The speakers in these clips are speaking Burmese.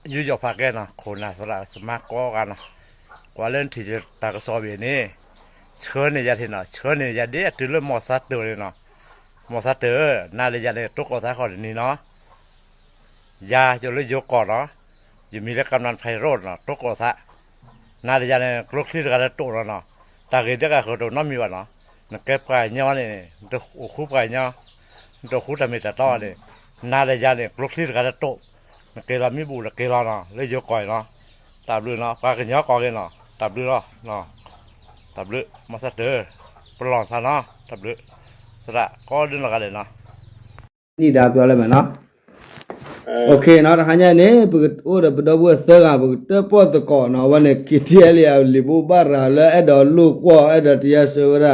อยู่ยอพักแกนะคนนะสระสมัครก็กันนะกว่าเล่นที่จะตากระสอบอย่างนี้เชิญเนี่ยยาที่น่ะเชิญเนี่ยยาเดียตื่นเริ่มมอสัตเตอร์เลยเนาะมอสัตเตอร์น่าเลยยาเนี่ยตุกกอท้าขอเดี๋ยวนี้เนาะยาจะเลยยกก่อนเนาะยังมีเรื่องกำนันไพโรจน์เนาะตุกกอท้าน่าเลยยาเนี่ยกลุกที่กันตุกแล้วเนาะตาเกิดเด็กก็เขาโดนน้ำมีวะเนาะนักเก็บไก่เนาะนี่ตัวคู่ไก่เนาะตัวคู่ทำมีแต่ต้อเนี่ยน่าเลยยาเนี่ยกลุกที่กันตุกนักเกล้ามีบูนักเกล้าเนาะเลยยกก่อยเนาะตาบลือเนาะปลากันเนาะก่อนเลยเนาะตาบลือเนาะตับเลือมาสัตเตอร์ปลอดซะเนาะตับเลือสระก็ดึงละกันเลยเนาะนี่ดาပြောလိုက်မယ်နော်โอเคเนาะတခါညနေဘုအိုးဘတော်ဘသကဘတပေါ်တကောနော်ဝနဲ့ KTL ရလီဘူဘာရာလဲအဲ့တော့လူကောအဲ့တော့တရားစဝရ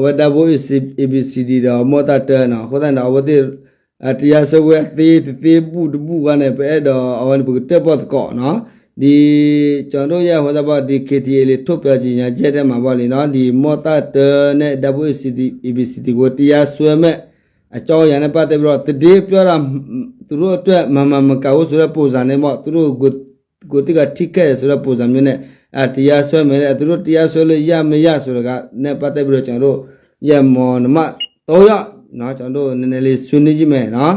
ဝဒဘို ABCD တော့မောတတဲနော်ခေါ်တဲ့နော်ဝတိတရားစဝဲသေးဘူးကနေပဲအဲ့တော့အဝန်ဘတက်ပေါ်တကောနော်ဒီကျွန်တော်ရဟောတာပါဒီ KTA လေးထုတ်ပြခြင်းညာကျက်တဲ့မှာပေါ့လေနော်ဒီမော်တာတနဲ့ WCD ABCD ကိုတရားဆွဲမဲ့အကြောင်းရနဲ့ပတ်သက်ပြီးတော့တတိပြောတာသူတို့အတွက်မကောက်ဆိုတဲ့ပုံစံနဲ့ပေါ့သူတို့ကိုတိကထိခဲ့ဆိုတဲ့ပုံစံမျိုးနဲ့တရားဆွဲမယ်သူတို့တရားဆွဲလို့ရမရဆိုတော့ကနဲ့ပတ်သက်ပြီးတော့ကျွန်တော်တို့ရမော်နမ3ရက်နော်ကျွန်တော်တို့နည်းနည်းလေးဆွေးနွေးကြည့်မယ်နော်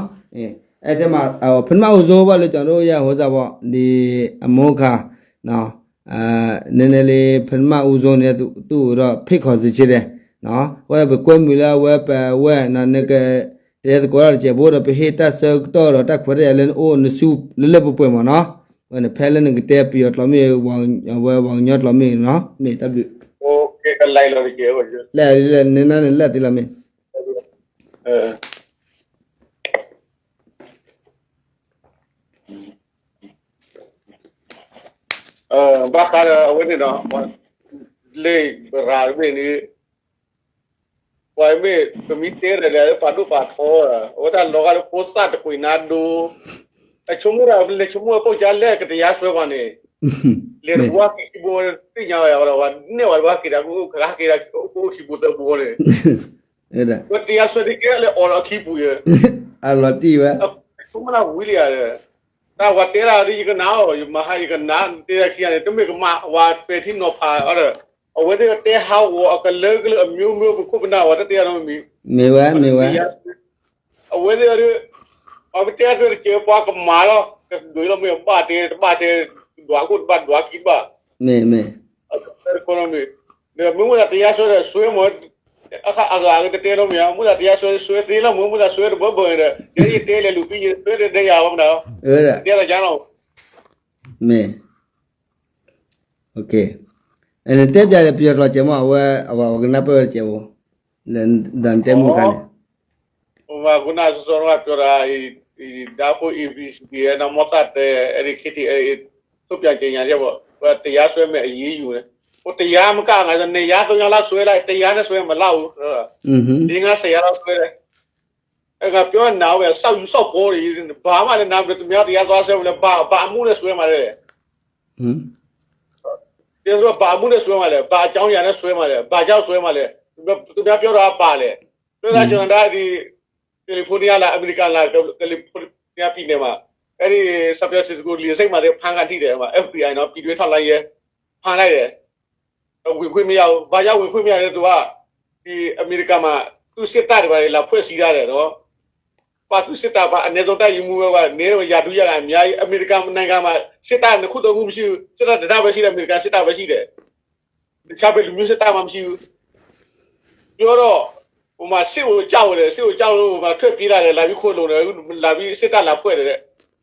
အဲ့ဒီမှာပထမဦးဆုံးပါလေကျွန်တော်ရဟောတာပေါ့ဒီအမောခါနော်နည်းနည်းလေးပထမဦးဆုံးเนี่ยသူ့တော့ဖိတ်ခေါ်စီချစ်တယ်နော်ဝဲဘကွဲမူလာဝဲပဝဲနာနကတဲ့ကောရချေဘောတော့ဟေတဆတော့တက်ခွရဲလည်းအိုးနစုလလပပွဲမှာနော်ဝဲနဖဲလည်းငတဲ့ပြတော့မေဝေညော့တော့မေနော်မေတပ်ပြီโอเคกันไล่เราไปเจอว่าလဲနင်းနဲ့လက်တိလာမေบ้าคาเอาไว้เนี่ยเนาะเล่ราไม่นี่ไว้ไม่ก็มีเตะอะไรปาดูปาทอว่าถ้าเราก็โพสต์ตะกุยนาดูไอ้ชั่วโมงเราเลยชั่วโมงพวกจะเล่ก็จะยาสวยกว่านี่เรียนว่าคีย์บอร์ดที่ยาวๆเราว่าเนี่ยว่าคีย์ดากูขาคีย์ดากูคีย์บอร์ดตัวบัวเลยအဲ့ဒါก็ที่ยาสวยที่แกเลยออร์คีย์บอร์ดအဲ့တော့တီးပဲชั่วโมงเราวิลเลียร์ถ้าว่าเตะเราดีก็หนาวอยู่มาให้ก็หนาวเตะขี้อะไรต้องมีก็มาว่าเป็นที่นอพาเอาไว้ที่เตะห้าวเอากันเลิกเลยมิวคุบหน้าว่าเตะเราไม่มีမေဝเอาไว้ที่เอาไปเตะก็เจอปากกับมาแล้วก็ดูเราไม่บ้าเตะดัวกุดบ้าดัวคิดบ้าမေแต่คนเราไม่เนี่ยมึงว่าเตะสวยหมดอาก็เตะเราไม่มึงว่าเตะสวยเตะแล้วมึงว่าสวยแบบเบอร์เนี่ยเดี๋ยวเตะเลยลูกพี่สวยได้ยาวมั้งเนาะအဲ့ဒါเตะเราจ้าเราမေโอเคအဲ့တက်ပြတယ်ပြောတော့ကျမဝဲကနပ်ပဲကျဘောလန်ဒန်တဲမကန်ว่าคุณอาสุสรว่าပြောတာဒီဒါဖို့ EVC ရဲ့နမတတဲ့အဲ့ဒီခတိအဲ့သူ့ပြန်ကျင်ညာရက်ပေါ့ဟိုတရားဆွဲမဲ့အရေးယူတယ်ဟိုတရားမကငါဆိုနေရ3ရက်လောက်ဆွဲလိုက်တရားနဲ့ဆွဲမလောက်ဘူးဒီငါ10ရက်လောက်ဆွဲတယ်အဲ့ကပြောနာပဲစောက်ယူစောက်ပေါ်တယ်ဘာမှလည်းနားမလဲသူများတရားသွားဆွဲမလဲဘာအမှုနဲ့ဆွဲမှာလဲဒီဆိုဘာမှုနဲ့ဆွဲမှာလဲဘာအကြောင်းအရာနဲ့ဆွဲမှာလဲဘာကြောင့်ဆွဲမှာလဲသူများပြောတာပါလဲပြောတာကျွန်တော်ဒါဒီတယ်လီဖုန်းရလာအမေရိကန်လာတယ်လီဖုန်းရပြည်နေမှာအဲ့ဒီဆပ်ပြစစ်ကိုလီစိတ်မှာဖန်ကန်ထိတယ်မှာ FBI เนาะပြည်တွင်းထောက်လိုက်ရဲဖန်လိုက်ရဲဝင်ခွင့်မရဘူးဘာကြောင့်ဝင်ခွင့်မရလဲသူကဒီအမေရိကန်မှာသူစစ်တပ်တွေလာဖွဲ့စည်းရတယ်เนาะပါသူစစ်တပ်ကအနည်းဆုံးတိုက်ယူမှုကနေရာထူးရကအများကြီးအမေရိကန်နိုင်ငံမှာစစ်တပ်နှစ်ခုသုံးခုမရှိဘူးစစ်တပ်တပဲရှိတယ်အမေရိကန်စစ်တပ်ပဲရှိတယ်တခြားဘယ်လူမျိုးစစ်တပ်မှမရှိဘူးပြောတော့ဟိုမှာစစ်ကိုကြောက်တယ်စစ်ကိုကြောက်လို့ဟိုမှာထွက်ပြေးလာတယ်လာပြီးခိုးလုံတယ်လာပြီးစစ်တပ်လာဖွဲ့တယ်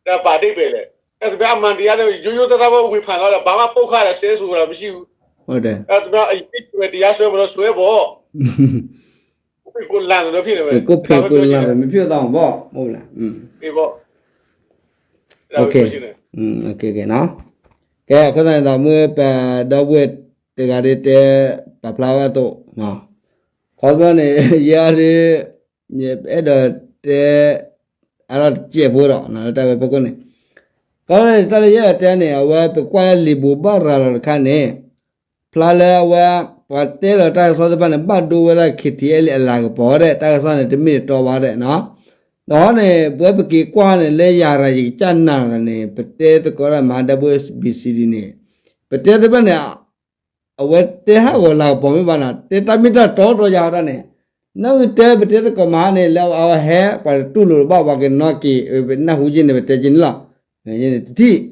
ဒါပါတိတ်ပဲလေအဲ့ဒါအမှန်တရားနဲ့ရိုးသားသားဝေဖန်တော့ဘာမှပုတ်ခါရဆဲဆိုတာမရှိဘူးဟုတ်တယ်အဲ့ဒါအဲ့ဒီတရားဆွဲမလို့ဆွဲဖို့ကိုလန်တော့ဖြစ်နေပဲကိုဖေကိုလန်မဖြစ်တော့ဘောမဟုတ်လားအေးပေါ့โอเคโอเคနော်ကဲခဏတော့မွေးပါတော့ဝဲတကရတဲ့ပပလာတော့နော်ခေါ်တော့နေရရအဲ့တော့အဲ့တော့ကျေဖို့တော့နော်တပဲပကုနေကောင်းတယ်တရရတဲ့နေဝဲပကွာလီဘူဘာရာခါနေဖလာလာဝဲပတ်တဲတော့တာဆောတဲ့ပနဲ့ပတ်တူဝဲခီတီအလအလာကပေါ်တဲ့တာဆောနဲ့တမိတော်ပါတဲ့နော် đó này bữa bữa kia qua này lấy nhà ra gì chân nàng này bữa tết tôi có là mà đã bữa BCD này bữa tết tôi bên này ở bên tết ha gọi là bỏ mấy bạn à tết ta biết là tốt rồi giàu đó này nó tết bữa tết tôi có mà này lao ao hè và tu lùi bao cái nó kì bên nào hujin này bữa tết chín là này thì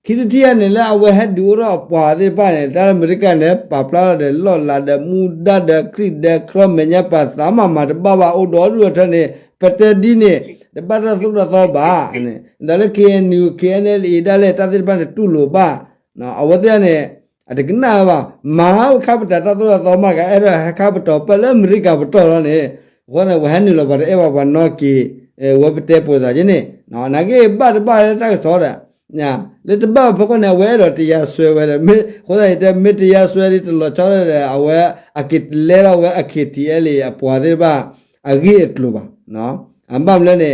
khi thì này là ao hè đủ rồi bỏ đi bạn này ta America này papla này lo là để muda để kri để krom mấy nhà pa sama mà baba ở đó rồi thế này pete di ni debat rasul tho ba ne dale KNU KNL dale tadir ban tu lo ba na awatya ne adikna ba ma khap ta to tho ma ga era khap to pele america ba to lo ne gona wa han lo ba e ba no ki wa pete po sa jin ne na na ke ba ta so da nya le ta ba ba ko ne we ro tiya swe we le ko da te mit tiya swe ri to lo cho le awe akit le ro we akiti ele apwa de ba agi etlo ba no ambam le ne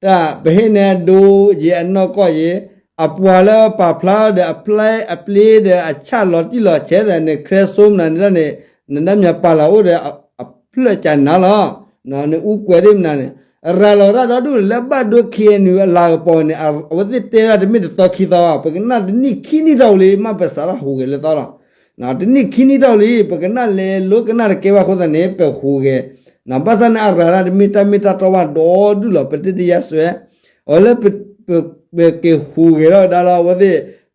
ta behe ne do ye anno ko ye apwa la pa phla de apply de acha lo ti lo che de ne kresom na ne na mya pa la o de apply cha na la na ne u kwe de na ne ra lo ra do le ba do KNU la po ne awati te ra de mit to khi ta pa na ni khi ni daw le ma pa sa ra ho ge le ta la na de ni khi ni daw le pa na le lo ka na ke ba kho da ne pe ho ge na basan arara mita to wa do du lo petiti ya swe ole pe ke hu ge ro da lo wa de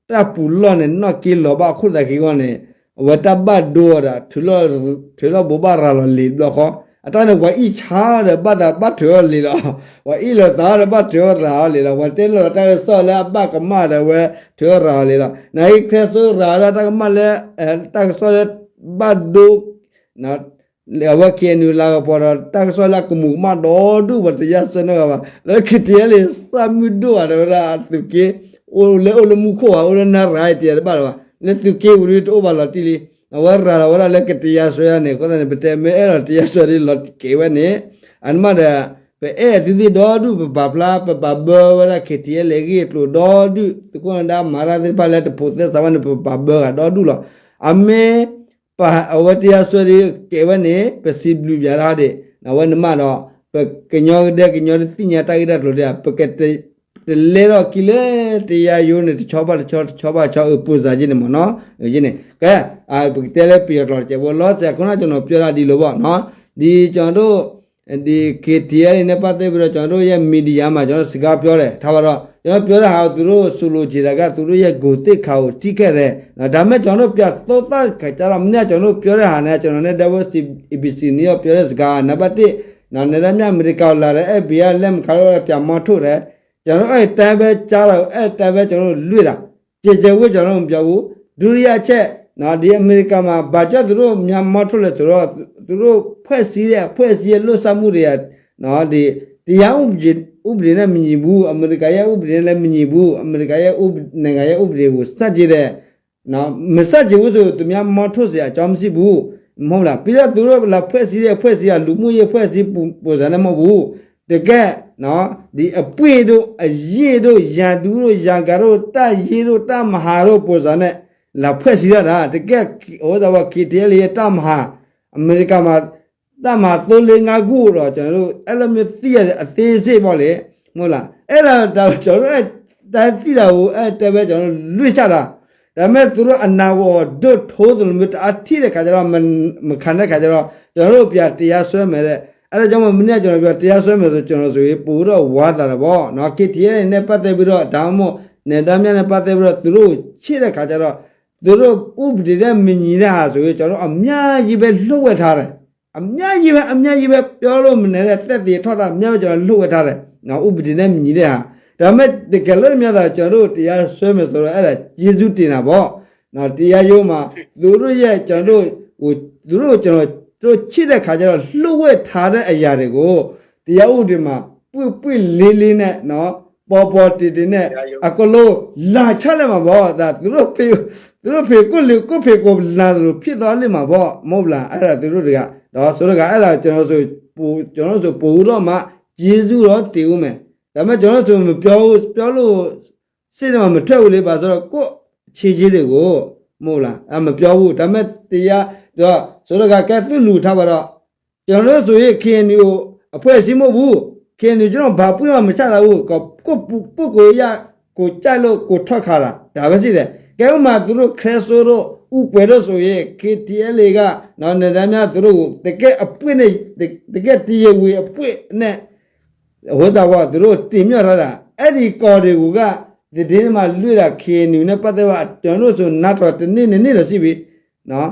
ta pu lo ne no ki lo ba khu da ki ko ne wa ta ba do da thulo bo ba ra lo li lo kho ata ne wa I cha de ba da ba thulo li lo wa I lo da de ba thulo ra li lo wa te lo ta so la ba ka ma de we thulo ra li lo na I khe so ra ta ka ma le ta so le ba do na le wa KNU la po ta so la ku mu ma do du ba ya so no ba le khiti le sa mi do ra tu ke o le mu ko o le na right ya ba le tu ke u ri to ba la ti li wa ra wa le khiti ya so ya ne ko ne bete me era ti ya so ri lo ke we ne an ma da pe ti do du ba bla ba ba wa la khiti le ge to do du ko da ma ra de ba le to po te sa wa ne ba ba do du lo ame pa awatiya sori kevane pesiblu biara de na wan ma no pe kenyo de tinya ta ida lo de pakete le ro kile te ya yo ne choba cho pu za ji ne mo no ji ne ka a te le pi ro che bo lo che kona jono pyara di lo bo no di chon do di KTL ne pa te bi ro chon do ye media ma chon siga pyo de tha ba ro chon pyo da ha tu ro solo ji da ga tu ro ye go te kha o ti ke de da me chon do pya to ta kha cha ra mne chon do pyo de ha ne chon ne ABC ni yo pyo de siga na ba ti na ne ra mya America la de e bi ya lem kha ro pya mo thu de chon do e ta be cha la e ta be chon do lue da je wo chon do mo pyo wo duriya che na di America ma ba cha tu ro mya mo thu le tu ro phwe si lo sa mu de ya no di ya ubri na mi bu America ya ubri na mi bu America ya nanga ya ubri wo sa ji de na me sa ji wo so tu mya mo thu sia chaw si bu mo la pi la tu ro la phwe si ya lu mu ye phwe si po sa na mo bu de ke no di apwe do a ye do ya du ro ya ga ro ta ye ro ta ma ha ro po sa ne la phwe si da de ke o da wa KTL ye ta ma ha America ma ta ma to le nga gu ro chon do a lo myo ti ya a te se po le mo la e la da chon do ta ti da wo te be chon lu cha da da me tu ro ana wo do tho do myo ta ti de kha ja ro ma khan de kha ja ro chon do pya tiya swe me deအဲ့ဒါကြောင့်မင်းကကျွန်တော်ပြောတရားစွဲမယ်ဆိုကျွန်တော်ဆိုရင်ပို့တော့ဝါတာပေါ့နော် KTL နဲ့ပတ်သက်ပြီးတော့ဒါမှမဟုတ်နေတာများနဲ့ပတ်သက်ပြီးတော့သူတို့ချစ်တဲ့ခါကျတော့သူတို့ဥပဒေနဲ့မညီတဲ့ဟာဆိုရင်ကျွန်တော်အများကြီးပဲလှုပ်ဝက်ထားတယ်အများကြီးပဲပြောလို့မနေတဲ့တက်တည်ထောက်တာအများကြီးကျွန်တော်လှုပ်ဝက်ထားတယ်နော်ဥပဒေနဲ့မညီတဲ့ဟာဒါပေမဲ့တကယ်လို့မြတ်တာကျွန်တော်တို့တရားစွဲမယ်ဆိုတော့အဲ့ဒါကျေးဇူးတင်တာပေါ့နော်တရားရုံးမှာသူတို့ရဲ့ကျွန်တော်တို့သူတို့ကျွန်တော်တို့ချစ်တဲ့ခါကျတော့လှုပ်ဝက်ထားတဲ့အရာတွေကိုတရားဥပဒေမှာပွင့်လေးနဲ့နော်ပေါ်တီနဲ့အကလို့လာချလိုက်မှာပေါ့ဒါသူတို့ဖေကိုလာလို့ဖြစ်သွားလိမ့်မှာပေါ့မဟုတ်လားအဲ့ဒါသူတို့တွေကတော့ဆိုတော့အဲ့ဒါကျွန်တော်ဆိုပို့တော့မှကျေးဇူးတော့တည်ဦးမယ်ဒါပေမဲ့ကျွန်တော်ဆိုမပြောလို့စိတ်တော့မထွက်ဘူးလေပါဆိုတော့ကို့ခြေကြီးတွေကိုမဟုတ်လားမပြောဘူးဒါပေမဲ့တရားတော့ဆိုတော့ကဲသူ့လူထားပါတော့ကျွန်တော်ဆိုရင် KNU အဖွဲ့အစည်းမဟုတ်ဘူး ခင်နေကျွန်တော်ဘာပွင့်မှမချတာဘူးကိုပုတ်ကိုရကိုကြိုက်လို့ကိုထွက်ခါတာဒါပဲရှိတယ်ကဲဥမာသူတို့ခရစ်ဆိုတို့ဥပွေတို့ဆိုရင် KTL ကနော်နေတမ်းများသူတို့တကယ်အပွင့်နဲ့တကယ်တည်ဝေအပွင့်နဲ့ဟိုတော့သူတို့တင်မြထားတာအဲ့ဒီကော်တွေကဒီတင်းမှာလွှဲတာခေနူနဲ့ပတ်သက်ว่าကျွန်တော်တို့ဆိုနတ်တော်တနေ့တော့ရှိပြီနော်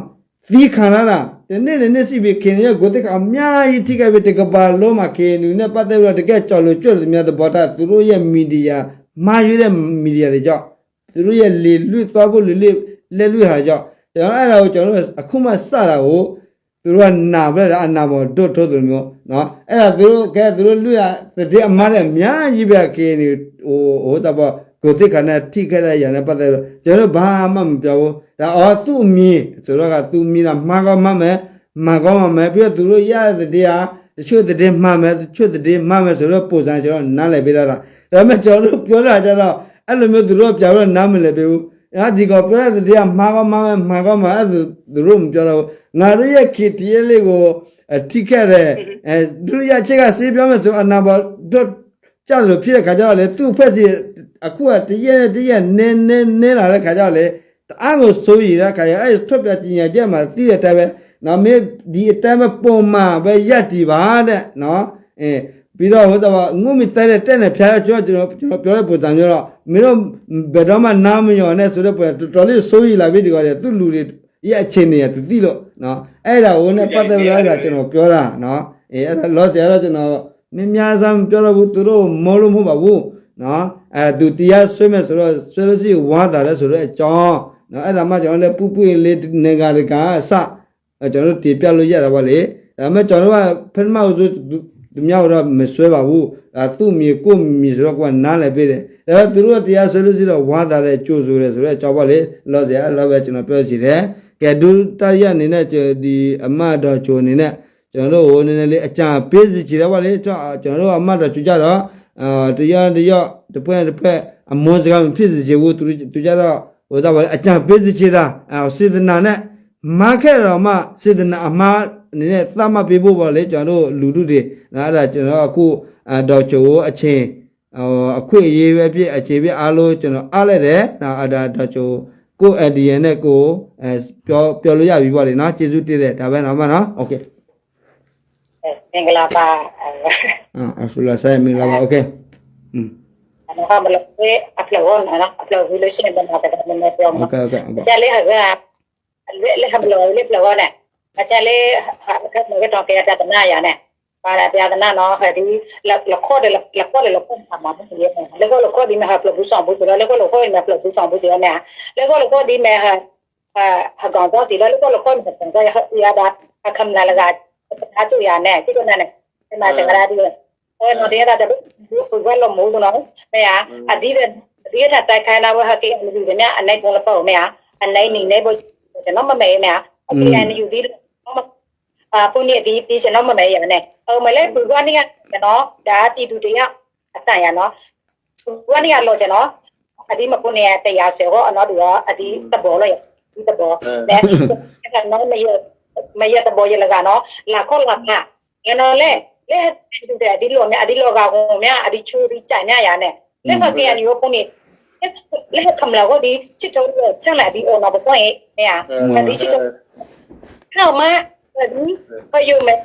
သီးခံရတာတနေ့ရှိပြီခေနရဲ့ကိုတိကအများကြီးထိခဲ့ပြီတကဘာလုံးမှာခေနူနဲ့ပတ်သက်တကယ်ကြော်လို့ကျွတ်လို့များတဲ့ဘောတာသူတို့ရဲ့မီဒီယာမာရွေးတဲ့မီဒီယာတွေကြောင့်သူတို့ရဲ့လေလွှတ်သွားဖို့လေလွှတ်ဟာကြောင့်ကျွန်တော်အဲ့ဒါကိုကျွန်တော်အခုမှစတာကိုသူတို့ကနာပြတာအနာပေါ်တို့ထိုးတယ်မျိုးနော်အဲ့ဒါသူတို့လွှတ်ရတဲ့အမားနဲ့အများကြီးပဲခေနူဟိုတော့ကိုတိကနဲ့ထိခဲ့တဲ့ရံနဲ့ပတ်သက်လို့ကျွန်တော်ဘာမှမပြောဘူးဒါသူ့မြင်ဆိုတော့ကသူ့မြင်တာမှားကောင်းမှမယ်ပြီးတော့သူတို့ရတဲ့တရားတချို့တဲ့မှားမယ်တချို့တဲ့မှားမယ်ဆိုတော့ပုံစံကျွန်တော်နားလည်ပေးတာဒါပေမဲ့ကျွန်တော်တို့ပြောတာကြတော့အဲ့လိုမျိုးသူတို့ပြောတော့နားမလည်ပေးဘူးဒီကောပြောတဲ့တရားမှားကောင်းမှအဲ့သူတို့မပြောတော့ငါတို့ရဲ့ KTL လေးကိုထိခဲ့တဲ့သူတို့ရချက်ကစေးပြောမယ်ဆိုအနာဘောတော့ကြလို့ဖြစ်တဲ့ခါကျတော့လေသူ့ဖက်စီအခုကတရက်နဲလာတဲ့ခါကျတော့လေအားကိုစိုးရတဲ့ခါကျအဲ့ထွက်ပြကျင်ရကြမှာသိတဲ့တိုင်ပဲနော်မင်းဒီအတိုင်းပဲပုံမှန်ပဲရက်တီပါတဲ့နော်ပြီးတော့ဟိုတော့ငုံမိတဲ့နဲ့ဖျားကျွန်တော်ပြောတဲ့ပုံစံမျိုးတော့မင်းတို့ဘယ်တော့မှနားမလျော်နဲ့ဆိုတဲ့ပုံတော်တော်လေးစိုးရလာပြီဒီကောသူ့လူတွေရဲ့အခြေအနေကသူသိလို့နော်အဲ့ဒါဟိုနဲ့ပတ်သက်လို့အဲ့ဒါကျွန်တော်ပြောတာနော်အဲ့ဒါလောဆရာတော့ကျွန်တော်မင်းများစမ်းပြောတော့ဘူးသူတို့မောလို့မဟုတ်ပါဘူးနော်သူတရားဆွေးမဲ့ဆိုတော့ဆွေးလို့ရှိဝါတာလဲဆိုတော့အကြောင်းနော်အဲ့ဒါမှကျွန်တော်လည်းပူလေးနေကာတကအစကျွန်တော်တို့တည်ပြလို့ရတာပါလေဒါပေမဲ့ကျွန်တော်တို့ကဖက်မောက်ဆိုသူများတော့မဆွဲပါဘူးသူ့မြေကိုမြေဆိုတော့ကနားလည်းပေးတယ်ဒါပေမဲ့သူတို့တရားဆွေးလို့ရှိတော့ဝါတာလဲကြိုးဆိုတယ်ဆိုတော့အကြောင်းပါလေလောဆရာအဲ့လိုပဲကျွန်တော်ပြောချင်တယ်ကဲဒုတရအနေနဲ့ဒီအမတော်ဂျိုအနေနဲ့ကျွန်တော်တို့ဟိုနည်းနည်းလေးအကြံပေးစီချင်တယ်ပါလေကျွန်တော်တို့အမတော်ဂျိုကြတော့တရားတစ်ဖက်အမွန်စကားမဖြစ်စေချင်ဘူးသူကြတော့ဟိုတော့ပါလေအကြံပေးစီချင်တာစေတနာနဲ့မခဲ့တော့မှစေတနာအမှားအနေနဲ့သတ်မှတ်ပေးဖို့ပါလေကျွန်တော်တို့လူထုတွေအဲ့ဒါကျွန်တော်အခုဒေါ်ချိုအချင်းအခွင့်အရေးပဲဖြစ်အခြေပြအားလို့ကျွန်တော်အားလိုက်တယ်ဒါဒေါ်ချိုကိုအဒီယန်နဲ့ကိုပြောလို့ရပြီပေါ့လေနော်ကျေးဇူးတင်တယ်ဒါပဲနော်မနော်โอเคမင်္ဂလာပါဆူလာဆိုင်မင်္ဂလာပါโอเคဟာမလို့အဖလောနော်အဖလောဝီလို့ရှိရင်ဘာသာကမနေပြောမှာကျလေဟာကလေဟာမလို့လေဖလောနဲ့အကျလေဟာကတော့ကဲတာတနာရနဲ့ပါရပြဒနာနော်ဟဲ့ဒီလက်ခေါ်တယ်မှာမစရနဲ့လေကောလက်ခေါ်ဒီမှာဖလောဘူးဆောင်ဘူးဆိုတော့လေကောလက်ခေါ်မှာဖလောဘူးဆောင်ဘူးဆိုတော့နဲ့လေကောလက်ခေါ်ဒီမှာဟာကောင်တော့ဒီလေကောလက်ခေါ်မှာပုံစံရတာအခမ်းလာလကအားကျရနဲ့စိတ်နဲ့ဒီမှာစကားပြောနော်တရားတာဘယ်လိုမို့တော့မဲအဒီထတိုက်ခိုင်းတာဘဟာကေအလူတွေများအနိုင်ပုံလပေါ့မဲအနိုင်နေနေပေါ့ကျွန်တော်မမဲမဲအကေအန်ယူဒီပုံနေဒီပြီးကျွန်တော်မမဲရနဲ့မလဲဘူကနေကကျွန်တော်ဒါတီတူတွေကအတန်ရနော်ဘူကနေကလို့ကျွန်တော်အဒီမပုံနေတရားဆွဲတော့အနော်တူရောအဒီတဘောလို့ဒီတဘောတဲ့ကတော့မရတဘောရလကနော်လာခေါ်လာကရနော်လေတူတဲ့အဒီလောမြအဒီလောကကိုမြအဒီချူဒီကြိုင်မြရနဲ့လက်ကကေအန်ယူပုံနေလက်ခမလာကိုဒီချစ်တော်ချက်လာဒီအော်နော်ပွင့်မြအဒီချစ်တော်ဟောမဒီခယူမဲ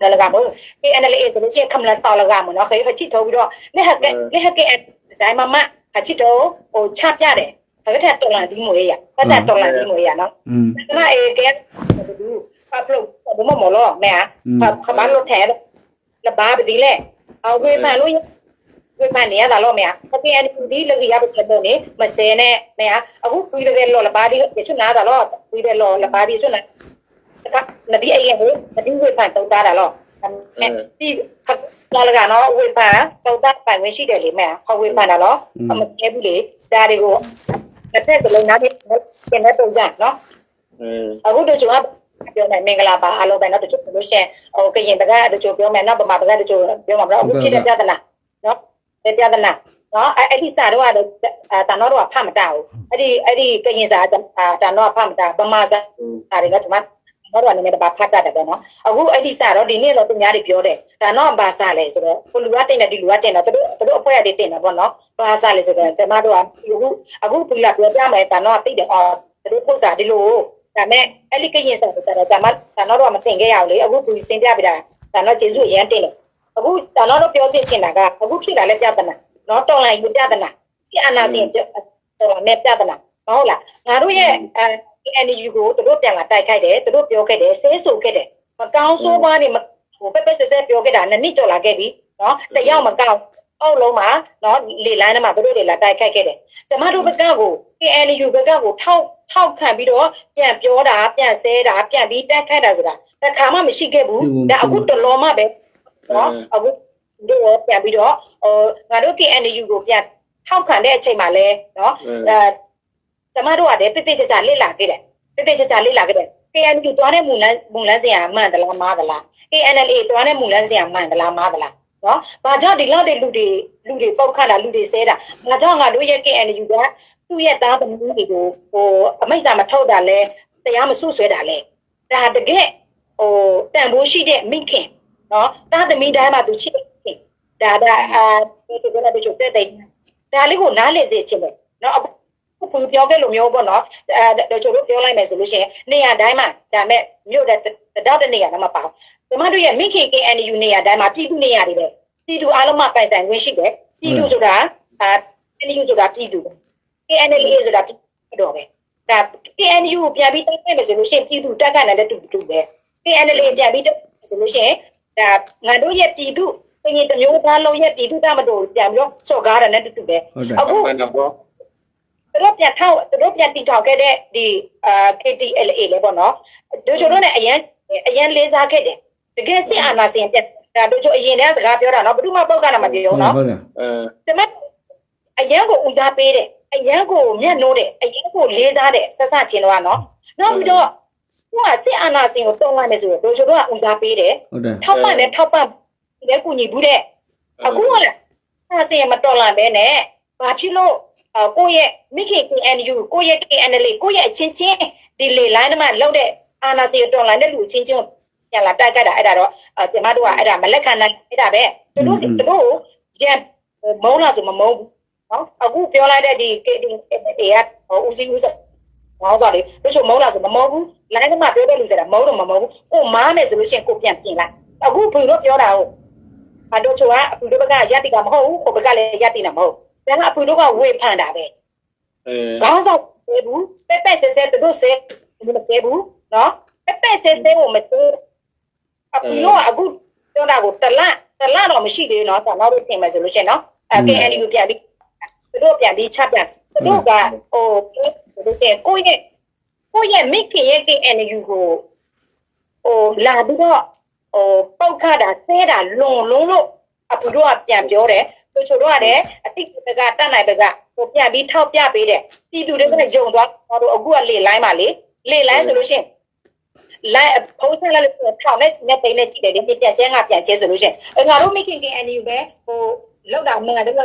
ဒါလကမို့ကေအန်လေးဆိုလို့ရှိရင်ခမလာတော်လကမို့နော်ခေချစ်တော်ပြီးတော့လက်ဟကေဒီဇိုင်းမမချစ်တော်ဟိုချပြတယ်ခက်တဲ့တော်လာဒီမွေးရခက်တဲ့တော်လာဒီမွေးရနော်ဒါကကေဒီအပလို့ဘမမလို့မဲခမလို့ထဲလဘာပဒီလေအဝေးမှလို့ဝေးမှနေရတာလို့မဲခပြန်ဒီလကရပတဲ့နေမစဲနဲ့မဲအခုပြီးတယ်လို့လဘာဒီချွနာတာလို့ပြီးတယ်လို့လဘာဒီချွနာကနဒီအေးဟိုနဒီဝေးမှတောက်တာလို့မဲဒီခက်လာကနော်ဝေးမှတောက်တာပိုင်ဝင်ရှိတယ်လေမဲဟောဝေးမှတာလို့အမစဲဘူးလေဒါတွေကိုတစ်သက်စလုံးနားပြီးကျင်တဲ့ပုံစံနော်အခုတို့ကျွန်တော်ပြောမယ်မင်္ဂလာပါအားလုံးပဲเนาะတချို့လို့ရှင်ဟိုကရင်တကားတချို့ပြောမယ်เนาะဗမာတကားတချို့ပြောမှာမဟုတ်အခုဖြစ်တဲ့ပြဿနာเนาะပြဿနာเนาะအဲ့ဒီစာတော့တန်တော့ဖတ်မတဘူးအဲ့ဒီကရင်စာတန်တော့ဖတ်မတဗမာစာတွေကကျွန်မ တော့အနေနဲ့ပါဖတ်တတ်တယ်ပေါ့နော်အခုအဲ့ဒီစာတော့ဒီနေ့တော့သူများတွေပြောတယ်ဒါတော့ဘာစာလဲဆိုတော့ကိုလူကတင်တယ်ဒီလူကတင်တယ်တို့အဖွဲ့ရည်တင်တယ်ပေါ့နော်ဘာစာလဲဆိုတော့ကျမတို့ကအခုဒီလာပြောပြမယ်ဒါတော့သိတယ်အော်တို့ပုစာဒီလိုဒါမဲ့အဲ့ဒီကရင်စာဆိုတော့ကျမဒါတော့မတင်ခဲ့ရဘူးလေအခုသူစင်ပြပြတာဒါတော့ကျေးဇူးအရင်တင်တယ်အခုဒါတော့ပြောစစ်ချင်တာကအခုဖြစ်လာလဲပြဿနာနော်တော်လိုက်ပြဿနာစီအာနာစင်တော်နဲ့ပြဿနာဟုတ်လားငါတို့ရဲ့NU ကိုတို့ပြန်လာတိုက်ခိုက်တယ်တို့ပြောခဲ့တယ်ဆဲဆိုခဲ့တယ်မကောင်းဆိုးပွားနေဟိုပက်ပက်ဆက်ဆက်ပြောခဲ့တာနှစ်ကျော်လာခဲ့ပြီနော်တယောက်မကောင်းအောက်လုံးမှာနော်လေလိုင်းထဲမှာတို့တွေလာတိုက်ခိုက်ခဲ့တယ်ကျမတို့ဘက်ကကို NU ဘက်ကကိုထောက်ခံပြီးတော့ပြန်ပြောတာပြန်ဆဲတာပြန်ပြီးတိုက်ခိုက်တာဆိုတာတခါမှမရှိခဲ့ဘူးဒါအခုတလောမှပဲနော်အခုတို့ပြန်ပြီးတော့ငါတို့ NU ကိုပြန်ထောက်ခံတဲ့အချိန်မှာလဲနော်ကျမတို့ကတည်းတိကျကျလစ်လာခဲ့တယ်တိကျကျလစ်လာခဲ့တယ် KNU သွားတဲ့မူလန်းစင်ကမှန်သလားမှားသလား KNLA သွားတဲ့မူလန်းစင်ကမှန်သလားမှားသလားနော်ဘာကြောင့်ဒီလောက်တဲ့လူတွေပုတ်ခတ်တာလူတွေဆဲတာဘာကြောင့်ငါတို့ရဲ့ KNU ကသူ့ရဲ့သားသမီးတွေကိုအမိတ်စာမထုတ်တာလဲတရားမစွဆွဲတာလဲဒါတကယ်တန်ဖိုးရှိတဲ့မိခင်နော်သားသမီးတိုင်းမှာသူချစ်တယ်ဒါဒီလိုလည်းတို့တဲ့ဒါလေးကိုနားလည်စေချင်တယ်နော်အခုပြောခဲ့လို့မျိုးပေါ့နော်တို့ချို့ပြောလိုက်မယ်ဆိုလို့ရှိရင်နေရာတိုင်းမှာဒါမဲ့မြို့တဲ့တောက်တဲ့နေရာတော့မပေါ့ကျမတို့ရဲ့မိခင် KNU နေရာတိုင်းမှာပြည်သူနေရာတွေပဲပြည်သူအားလုံးမှာပိုင်ဆိုင်ခွင့်ရှိတယ်ပြည်သူဆိုတာKNU ဆိုတာပြည်သူ KNLA ဆိုတာပြည်သူတော့ပဲဒါ KNU ကိုပြန်ပြီးတိုက်ခိုက်မယ်ဆိုလို့ရှိရင်ပြည်သူတက်ခတ်နေတဲ့တူပဲ KNLA ပြန်ပြီးဆိုလို့ရှိရင်ဒါငါတို့ရဲ့ပြည်သူပြင်တမျိုးသားလုံးရဲ့ပြည်သူတမတော်ပြန်ပြီးတော့စော်ကားတာနဲ့တူပဲအခုတို့ပြန်တီထောင်ခဲ့တဲ့ဒီKTLA လဲပေါ့နော်တို့ချို့တို့နဲ့အရင်လေးစားခဲ့တယ်တကယ်စစ်အာဏာရှင်တက်ဒါတို့ချို့အရင်တည်းစကားပြောတာနော်ဘယ်သူမှပုတ်ကတာမပြောနော်ကျမအရင်ကိုဦးစားပေးတယ်အရင်ကိုမျက်နှိုးတယ်အရင်ကိုလေးစားတယ်ဆက်ဆချင်းတော့နော်နောက်ပြီးတော့သူကစစ်အာဏာရှင်ကိုတုံးလိုက်မယ်ဆိုတော့တို့ချို့တို့ကဦးစားပေးတယ်ထောက်ပံ့တဲ့ကူညီဘူးတဲ့အခုကအာဏာရှင်မတော်လာပဲနဲ့ဘာဖြစ်လို့ကိုယ့်ရဲ့မိခင် KNU ကိုယ့်ရဲ့ KNLA ကိုယ့်ရဲ့အချင်းချင်းဒီလေလိုင်းထဲမှာလောက်တဲ့အာဏာရှင်တော်လိုင်းတဲ့လူချင်းချင်းပြန်လာတိုက်ကြတာအဲ့ဒါတော့ကျမတို့ကအဲ့ဒါမလက်ခံနိုင်အဲ့ဒါပဲသူတို့ရမုန်းလားဆိုမမုန်းဘူးနော်အခုပြောလိုက်တဲ့ဒီ KTLA ကဦးစီးဦးဆိုမောင်းစားလေတို့ချို့မုန်းလားဆိုမမုန်းဘူးလိုင်းထဲမှာပြောတဲ့လူဆိုတာမုန်းတော့မမုန်းဘူးကိုမားမယ်ဆိုလို့ရှိရင်ကိုပြန်ပြင်လိုက်အခုဘယ်လိုပြောတာဟုတ်တို့ချို့ကအပူတို့ဘက်ကရက်တိကမဟုတ်ဘူးကိုဘက်ကလည်းရက်တိတာမဟုတ်ဒါကအဖေတို့ကဝေဖန်တာပဲခေါင်းဆောင်ပဲဘူးပက်ပက်ဆဲဆဲတို့ဆဲမဆဲဘူးနော်ပက်ပက်ဆဲဆဲကိုမဆဲအဖေတို့ကအခုပြောတာကိုတလတော့မရှိသေးဘူးနော်ဒါတော့ထင်မယ်ဆိုလို့ရှိရင်နော်KNU ပြန်ပြီးတို့ပြန်ပြီးချပြန်တို့ကတို့ဆဲကိုရဲ့မိခင်ရဲ့ KNU ကိုလာပြီးတော့ပုတ်ခတာဆဲတာလွန်လုံးလို့အဖေတို့ကပြန်ပြောတယ်တို့ချို့တို့ကလည်းအတိတ်ကတတ်နိုင်ဘက်ကဟိုပြန်ပြီးထောက်ပြပေးတယ်ပြည်သူတွေကယုံသွားတော့အခုကလေလိုင်းပါလေလိုင်းဆိုလို့ရှိရင်လိုင်းဖုန်းဆက်လိုက်လို့ထောက်နဲ့တိတ်နဲ့ကြည့်တယ်ဒီပြန်ချဲဆိုလို့ရှိရင်ငါတို့မိခင် KNU ပဲဟိုလောက်တာမှန်တယ်က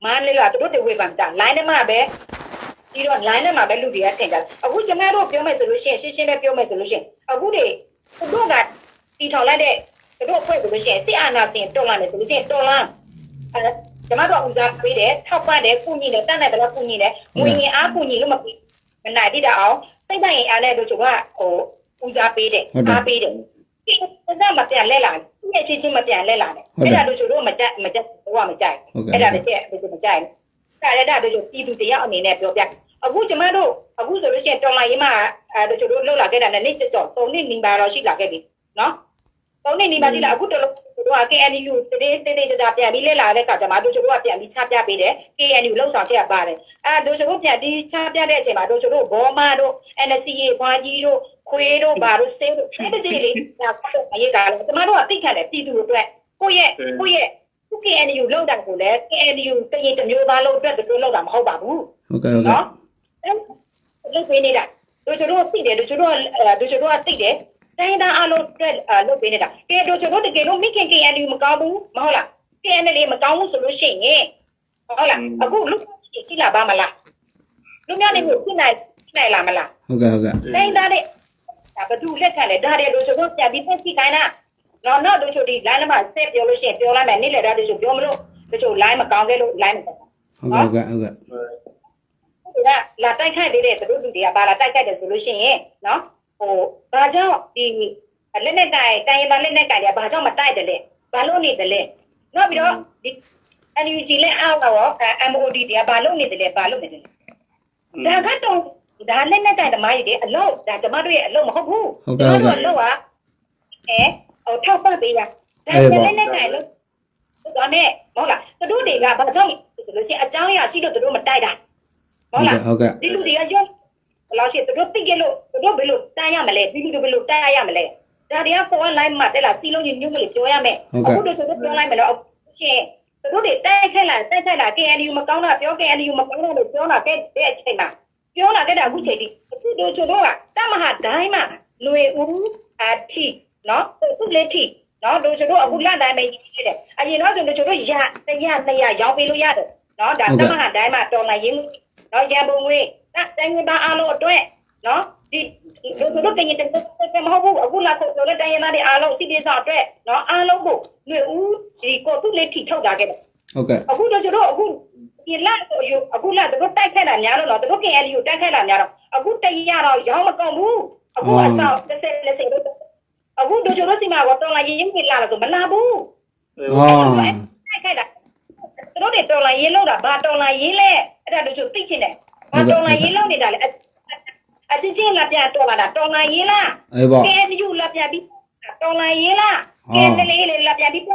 မန်းလေးကတို့တွေဝေဖန်တာလိုင်းထဲမှာပဲပြီးတော့ line ထဲမှာပဲလူတွေကထင်ကြတယ်အခုကျမတို့ပြောမယ်ဆိုလို့ရှိရင်ရှင်းပဲပြောမယ်ဆိုလို့ရှိရင်အခုတွေတို့ကတီထောင်လိုက်တဲ့တို့အဖွဲ့ဆိုလို့ရှိရင်စစ်အာဏာရှင်တော်လာမယ်ဆိုလို့ရှိရင်တော်လာကျမတို့ဦးစားပေးတယ်ထောက်ပံ့တယ်ကုညီတယ်တတ်နိုင်တယ်ကုညီတယ်ငွေငင်အားကုညီလို့မနိုင်တိတာအောင်စိတ်ပိုင်ရင်အားနဲ့တို့ကဟိုဦးစားပေးတယ်အားပေးတယ်ဒီကမပြန်လဲလာဘူးညချင်းမပြန်လဲလာတယ်အဲ့ဒါတို့မကြိုက်တော့မကြိုက်အဲ့ဒါလည်းမကြိုက်ဒါတို့ပြည်သူတရားအနေနဲ့ပြောပြအခုကျမတို့အခုဆိုလို့ရှိရင်တော်လိုင်းရေးမှာတို့လှုပ်လာခဲ့တာနဲ့နေ့ကျော်3နှစ်နီးပါးတော့ရှိလာခဲ့ပြီနော်3နှစ်နီးပါးရှိလာအခုတို့က KNU တေးကြပြန်ပြီးလဲလာတဲ့အခါကျမှတို့ကပြန်ပြီးချပြပေးတယ် KNU လှုပ်ဆောင်ချက်ပါတယ်တို့ပြန်ပြီးချပြတဲ့အချိန်မှာတို့ဘောမတို့ NCA ဘွားကြီးတို့ခွေးတို့ဘာတို့ဆေးတို့အဲ့ဒီလေးဒါကတော့အရေးကလည်းကျမတို့ကသိခံတယ်ပြည်သူအတွက်ကိုယ့်ရဲ့KNU လောက်တာကိုလည်း KNU တရင်တစ်မျိုးသားလုံးအတွက်တို့လောက်တာမဟုတ်ပါဘူးဟုတ်ကဲ့နော်လုပ်ပေးနေတာတို့သိတယ်တို့ကသိတယ်တိုင်းသားအလုံးအတွက်လုပ်ပေးနေတာကဲတို့တကယ်လို့မိခင် KNU မကောင်းဘူးမဟုတ်လား KNLA မကောင်းဘူးဆိုလို့ရှိရင်ဟုတ်လားအခုလူရှိလာပါမလားလူများနေကိုဖြစ်နိုင်လာမလားဟုတ်ကဲ့တိုင်းသား ประตูเล็กกันเลยได้เดี๋ยวดูชุดนู้นจะบินไปที่ไหนนะน้องดูชุดดีไลน์ละมาเซฟเดี๋ยวเราเชื่อเดี๋ยวไลน์แม่นี่เลยได้ดูชุดเดี๋ยวไม่รู้ดูชุดไลน์มาเกาเกลูไลน์มาเกานะลาใต้ไข่ดีเลยแต่ดูดีอะบาลาใต้ไข่เดี๋ยวสุรุชิเนาะโอ้บาเจ้าดีเล่นในไก่ไก่บาเล่นในไก่เดี๋ยวบาเจ้ามาใต้เดี๋ยวเลยบาลูนี่เดี๋ยวเลยนอกไปแล้วดิอันนี้จีเล่เอาเอาMOD เดี๋ยวบาลูนี่เดี๋ยวเลยบาลูนี่เดี๋ยวเลยဒါကတော့ဒါလက်နဲ့ကြိုင်သမားကြီးတွေအလို့ဒါကျမတို့ရဲ့အလို့မဟုတ်ဘူးကျမတို့အလို့ကထောက်ပံ့ပေးရဒါလက်နဲ့ကြိုင်လို့ဒါနဲ့ဟုတ်လားသူတို့တွေကဘာကြောင့်ဆိုလို့ရှိရင်အကြောင်းအရာရှိလို့သူတို့မတိုက်တာဟုတ်လားဒီလူတွေကရောဘယ်လိုရှိသူတို့သိကြလို့သူတို့ဘယ်လိုတိုက်ရမလဲဒီလူတွေဘယ်လိုတိုက်ရမလဲဒါတွေကပေါ် online မှာတက်လာစီလုံးကြီးညွှန်းမလို့ပြောရမယ်အခုတို့ဆိုတော့ပြောလိုက်မယ်တော့ရှင်သူတို့တွေတိုက်ခိုက်လာKNU မကောင်းတာပြော KNU မကောင်းတာလို့ပြောတာတဲ့အချိန်မှာပြောလာခဲ့တာအခုချိန်ထိအခုတို့ချို့တော့တမဟာဒိုင်းမှာຫນွေဦးအထိနော်သူလေးထိနော်တို့ချို့တော့အခုလတိုင်းပဲရေးခဲ့တယ်အရင်တော့ဆိုတို့ချို့တော့ရ200ရောင်းပေးလို့ရတယ်နော်ဒါတမဟာဒိုင်းမှာတော်လာရင်းနော်ရန်ပုံငွေတိုင်းဝင်သားအားလုံးအတွက်နော်ဒီတို့ကရင်တဲ့မဟုတ်ဘူးအခုလာဖို့ပြောလဲတိုင်းရသားတွေအားလုံးစီတေးဆောင်အတွက်နော်အားလုံးကိုຫນွေဦးဒီကိုသူလေးထိထုတ်တာခဲ့တယ်ဟုတ်ကဲ့အခုတို့ချို့တော့ဒီလဆိုယူအခုလတို့တိုက်ခိုက်လာများလို့တော့တို့ KNU တိုက်ခိုက်လာများတော့အခုတရတော့ရောင်းမကောင်းဘူးအခုအဆောင်30တို့အခုတို့ချို့စီမှာတော့တော်လာရင်ရင်လာလို့ဆိုမလာဘူးတိုက်ခိုက်တာတို့တွေတော်လာရင်လို့တာဘာတော်လာရင်လဲအဲ့ဒါတို့ချို့သိချင်တယ်ဘာတော်လာရင်လို့နေတာလေအချင်းလာပြန်တော်လာတာတော်လာရင်လား KNU လာပြန်ပြီးတော်လာရင်လား KNL လာပြန်ပြီး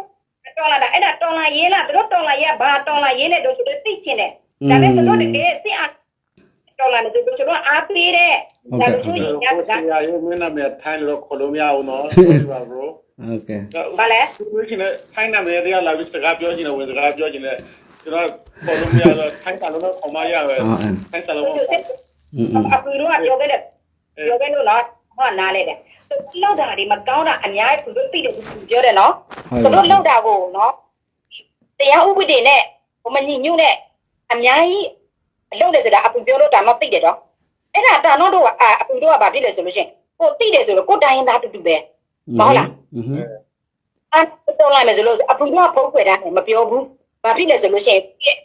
တော်လာတာအဲ့ဒါတော်လာရေးလားတို့တော်လာရေးဘာတော်လာရေးလဲတို့ဆိုတော့သိချင်တယ်ဒါပေမဲ့တို့တကယ်စစ်အားတော်လာမယ်ဆိုတို့အားပေးတဲ့ဒါတို့ဆိုရင်ရတာရေမင်းနာမည်ထိုင်းလို့ခေါ်လို့မရဘူးနော်ဟုတ်ပါ bro ဟုတ်ကဲ့ဘာလဲသူချင်းနဲ့ထိုင်းနာမည်တရားလာပြီးစကားပြောချင်တယ်ဝင်စကားပြောချင်တယ်ကျွန်တော်ခေါ်လို့မရတော့ထိုင်းစာလုံးတော့ခေါ်မရပဲထိုင်းစာလုံးအပူတို့ကပြောခဲ့လို့လားဟောနားလဲတယ်လောက်တာဒီမကောင်းတာအများကြီးသူတို့သိတယ်သူပြောတယ်နော်သူတို့လောက်တာကိုနော်တရားဥပဒေနဲ့ဟိုမညီညွတ်နဲ့အများကြီးအလုပ်တယ်ဆိုတာအပူပြောလို့ဒါမှသိတယ်တော့အဲ့ဒါတာတော့အပူတို့ကဘာဖြစ်လဲဆိုလို့ရှိရင်ကိုသိတယ်ဆိုတော့ကိုတိုင်းရင်းသားတူတူပဲမဟုတ်လားတော်လိုက်မယ်ဆိုလို့အပူတို့ကဖုံးခွေတာမပြောဘူးဘာဖြစ်လဲဆိုလို့ရှိရင်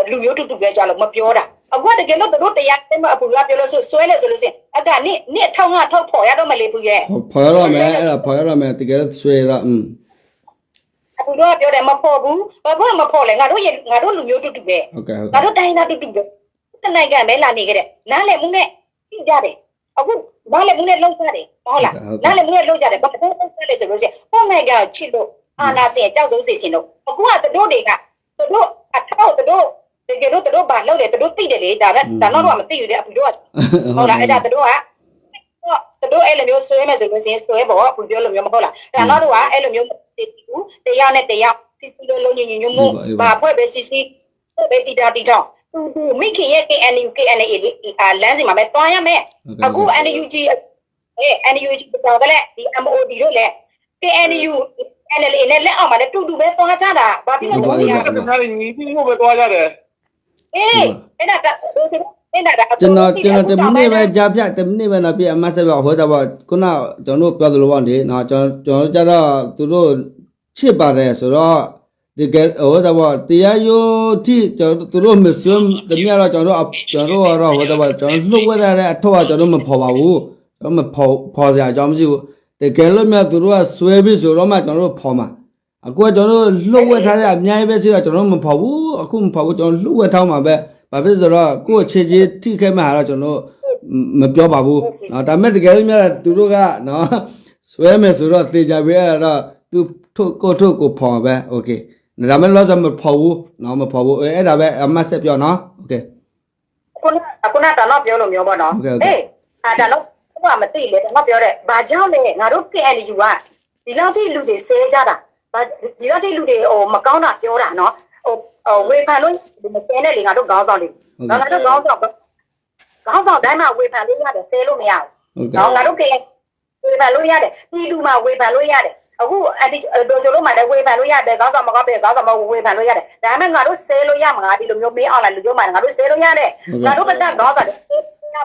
လူမျိုးတူတူပဲကြားလို့မပြောတာအခုတကယ်လို့တို့တရားသိမအပူကပြောလို့ဆွဲလဲဆိုလို့ရှိရင်အကနှစ်ထောက်ဖော်ရတော့မလေးဘူးရဲ့ဖော်ရတော့မယ်အဲ့ဒါဖော်ရတော့မယ်တကယ်လို့ဆွဲတော့အပူတော့ပြောတယ်မဖော်ဘူးဘာလို့မဖော်လဲငါတို့လူမျိုးတူတူပဲဟုတ်ကဲ့ငါတို့တိုင်းသားတူတူပဲတနိုင်ငံပဲလာနေကြတဲ့နားလည်မှုနဲ့ကြည့်ကြတယ်အခုနားလည်မှုနဲ့လုံးကြတယ်ဟုတ်လားနားလည်မှုနဲ့လုံးကြတယ်ဘာလို့လုံးကြလဲဆိုလို့ရှိရင်ဟိုနိုင်ငံချစ်လို့အာနာစင်ကြောက်စိုးစေချင်လို့အခုကတို့တွေကတို့အထောက်တို့တကယ်လို့တို့ဘာလုပ်လဲတို့သိတယ်လေဒါတော့မသိရတဲ့အပူတို့ဟုတ်လားအဲ့ဒါတို့အဲ့လိုမျိုးဆွဲမယ်ဆိုလို့ရှိရင်ဆွဲပေါ့အပူပြောလို့မျိုးမဟုတ်လားဒါတော့အဲ့လိုမျိုးစီဘူးတရားနဲ့တရားစီလုံးညညညမှုဘာဖွဲ့ပဲစီပဲတီတာသူမိခင်ရဲ့ KNU KNA လမ်းစီမှာပဲတွားရမယ်အခု NUG NUG တော့ကလည်းဒီ MOD တို့လည်း KNU NLA နဲ့လက်အောက်မှာလည်းတူပဲသွားကြတာဘာဖြစ်လို့လဲခင်ဗျားညီပြီးဖို့ပဲသွားကြတယ်အဲ့ဒါကျွန်တော်တမင်းပဲကြားပြတမင်းပဲတော့ပြအမဆက်ပြဟောတာပေါ့ခုနကျွန်တော်ပြောသလိုပေါ့လေနော်ကျွန်တော်ကြတော့သူတို့ချစ်ပါတယ်ဆိုတော့ဒီကဟောတာပေါ့တရားရိုးတိကျွန်တော်သူတို့မစွန်းတမင်းတော့ကျွန်တော်ကတော့ဟောတာပေါ့ကျွန်တော်လှုပ်ဝဲတဲ့အထောက်ကျွန်တော်မဖော်ပါဘူးကျွန်တော်မဖော်စရာအကြောင်းမရှိဘူးတကယ်လို့မြတ်သူတို့ကဆွဲပြီးဆိုတော့မှကျွန်တော်ဖော်မှာအခုကကျွန်တော်လှုပ်ဝဲထားတဲ့အများကြီးပဲဆိုတော့ကျွန်တော်မဖော်ဘူးအခုမဖော်ဘူးကျွန်တော်လှုပ်ဝဲထားမှာပဲဘာဖြစ်ဆိုတော့ကိုယ့်ခြေကြီးထိခိုက်မှတော့ကျွန်တော်မပြောပါဘူးနော်ဒါမဲ့တကယ်လို့မြတ်သူတို့ကနော်ဆွဲမယ်ဆိုတော့သေချာပဲအဲ့တော့သူကိုဖော်ပဲโอเคဒါမဲ့လောစမဖော်ဘူးနော်မဖော်ဘူးအဲ့ဒါပဲအမဆက်ပြောနော်โอเคခုနတော့ပြောလို့မျိုးပေါ့နော်ဟေးဒါတော့ဘာမသိလေတော့ပြောတယ်ဘာကြောင့်လဲငါတို့ KNU ကဒီလောက်ထိလူတွေဆဲကြတာဒီလောက်ထိလူတွေမကောင်းတာပြောတာနော်ဝေဖန်လို့မဆဲနဲ့လေငါတို့ခေါင်းဆောင်တွေငါတို့ခေါင်းဆောင်တိုင်းမှာဝေဖန်လို့ရတယ်ဆဲလို့မရဘူးငါတို့ကဝေဖန်လို့ရတယ်ပြည်သူမှာဝေဖန်လို့ရတယ်အခုတို့ကျလို့မှလည်းဝေဖန်လို့ရတယ်ခေါင်းဆောင်မကောင်းပဲခေါင်းဆောင်မဝေဖန်လို့ရတယ်ဒါပေမဲ့ငါတို့ဆဲလို့ရမှာဒီလိုမျိုးမင်းအောင်လာလူပြောမှငါတို့ဆဲလို့ရတယ်ငါတို့ကတည်းကခေါင်းဆောင်တွေ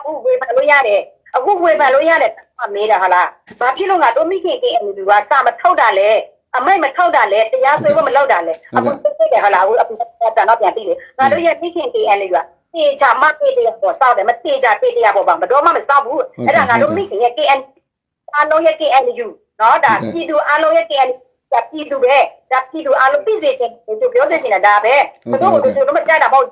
ဘူးဝေဖန်လို့ရတယ်အခုဝေဖန်လို့ရတယ် မေးတာဟာလားဘာဖြစ်လို့ငါတို့မိခင်ကေအန်ယူကစာမထောက်တာလဲအမိုက်မထောက်တာလဲတရားစွဲဖို့မလုပ်တာလဲအခုသိတယ်ဟာလားအခုအပူတာတော့ပြန်သိတယ်ငါတို့ရဲ့မိခင်ကေအန်ယူကတေချာမတေတရားပေါ်စောက်တယ်မတေချာတေတရားပေါ်ပါမတော်မှမစောက်ဘူးအဲ့ဒါငါတို့မိခင်ရဲ့ KN အားလုံးရဲ့ KNU နော်ဒါပြည်သူအားလုံးရဲ့ KNU ဒါပြည်သူပဲဒါပြည်သူအားလုံးသိစေချင်သူပြောစေချင်တာဒါပဲဘယ်တော့တို့မကြတာမဟုတ်